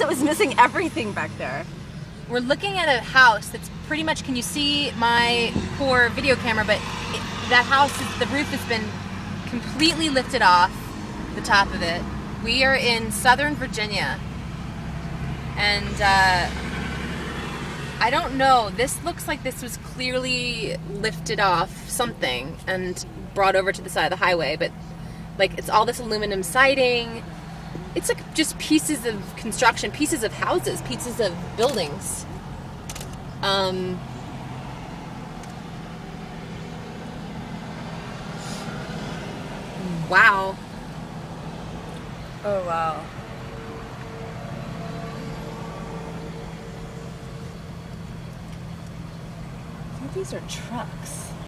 that was missing everything back there. We're looking at a house that's pretty much, can you see my poor video camera, but that house, the roof has been completely lifted off the top of it. We are in Southern Virginia, and I don't know, this looks like this was clearly lifted off something and brought over to the side of the highway, but like it's all this aluminum siding. It's like just pieces of construction, pieces of houses, pieces of buildings. Wow. Oh, wow. I think these are trucks.